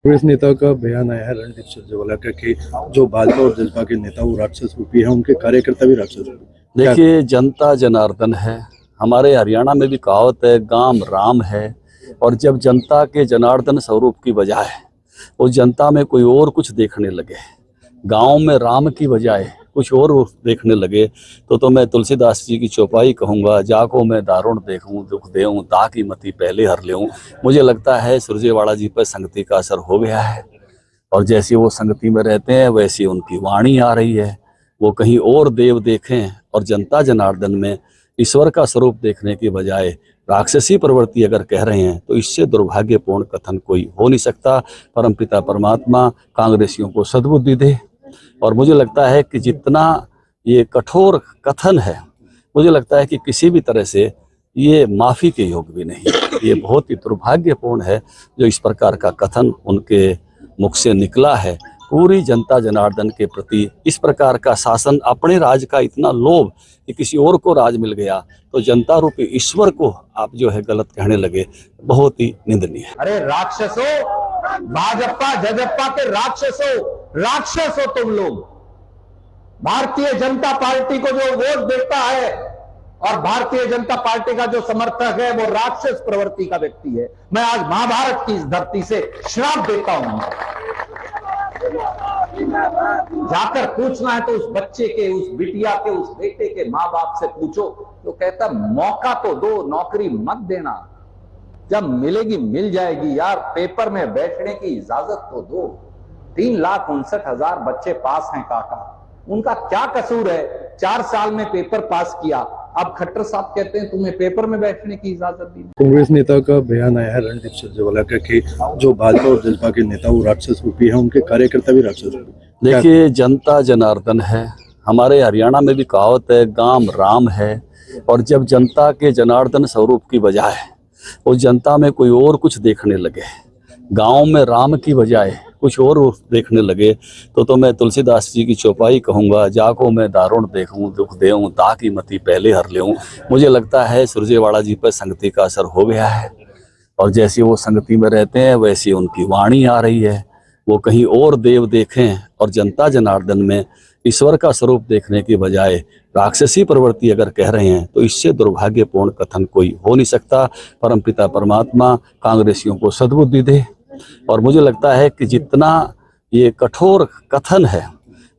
कांग्रेस नेता का बयान आया है रणदीप सुरजेवाला का कि जो भाजपा और जसपा के नेता वो राक्षस रूपी है, उनके कार्यकर्ता भी राक्षस रूपी। देखिए, जनता जनार्दन है। हमारे हरियाणा में भी कहावत है, गांव राम है। और जब जनता के जनार्दन स्वरूप की बजाय उस जनता में कोई और कुछ देखने लगे, गांव में राम की बजाय कुछ और देखने लगे, तो मैं तुलसीदास जी की चौपाई कहूँगा, जाको मैं दारुण देखूं दुख देऊं ताकि मति पहले हर लेऊं। मुझे लगता है सुरजेवाला जी पर संगति का असर हो गया है, और जैसे वो संगति में रहते हैं वैसी उनकी वाणी आ रही है। वो कहीं और देव देखें और जनता जनार्दन में ईश्वर का स्वरूप देखने की बजाय राक्षसी प्रवृत्ति अगर कह रहे हैं, तो इससे दुर्भाग्यपूर्ण कथन कोई हो नहीं सकता। परमपिता परमात्मा कांग्रेसियों को सद्बुद्धि दे। और मुझे लगता है कि जितना ये कठोर कथन है, मुझे लगता है कि किसी भी तरह से ये माफ़ी के योग भी नहीं है। ये बहुत ही दुर्भाग्यपूर्ण है जो इस प्रकार का कथन उनके मुख से निकला है। पूरी जनता जनार्दन के प्रति इस प्रकार का शासन, अपने राज का इतना लोभ कि किसी और को राज मिल गया, तो जनता रूपी ईश्वर को आप जो है गलत कहने लगे, बहुत ही निंदनीय है। अरे राक्षसों, भाजपा जजपा के राक्षस हो तुम लोग। भारतीय जनता पार्टी को जो वोट देता है और भारतीय जनता पार्टी का जो समर्थक है, वो राक्षस प्रवृत्ति का व्यक्ति है। मैं आज महाभारत की इस धरती से श्राप देता हूं। जाकर पूछना है तो उस बच्चे के, उस बिटिया के, उस बेटे के मां बाप से पूछो, तो कहता मौका तो दो, नौकरी मत देना, जब मिलेगी मिल जाएगी यार, पेपर में बैठने की इजाजत तो दो। 3,59,000 बच्चे पास हैं काका, उनका क्या कसूर है? 4 साल में पेपर पास किया, अब खट्टर साहब कहते हैं तुम्हें पेपर में बैठने की इजाजत दी। कांग्रेस नेता का बयान आया है रणदीप सुरजेवाला का कि जो भाजपा और जसपा के नेता वो राक्षस रूपी है, उनके कार्यकर्ता भी राक्षस रूपी। देखिए, जनता जनार्दन है। हमारे हरियाणा में भी कहावत है, गांव राम है। और जब जनता के जनार्दन स्वरूप की बजाय उस जनता में कोई और कुछ देखने लगे, गांव में राम की बजाय कुछ और देखने लगे, तो मैं तुलसीदास जी की चौपाई कहूँगा, जाको मैं दारुण देखूं दुख देऊं ताकि मति पहले हर लेऊं। मुझे लगता है सुरजेवाला जी पर संगति का असर हो गया है, और जैसे वो संगति में रहते हैं वैसी उनकी वाणी आ रही है। वो कहीं और देव देखें और जनता जनार्दन में ईश्वर का स्वरूप देखने की बजाय राक्षसी प्रवृत्ति अगर कह रहे हैं, तो इससे दुर्भाग्यपूर्ण कथन कोई हो नहीं सकता। परमपिता परमात्मा कांग्रेसियों को सद्बुद्धि दे। और मुझे लगता है कि जितना ये कठोर कथन है,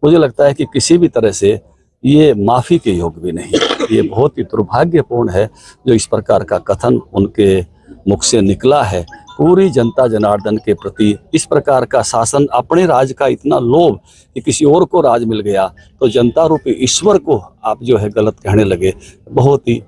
मुझे लगता है कि किसी भी तरह से ये माफ़ी के योग भी नहीं है। ये बहुत ही दुर्भाग्यपूर्ण है जो इस प्रकार का कथन उनके मुख से निकला है। पूरी जनता जनार्दन के प्रति इस प्रकार का शासन, अपने राज का इतना लोभ कि किसी और को राज मिल गया, तो जनता रूपी ईश्वर को आप जो है गलत कहने लगे, बहुत ही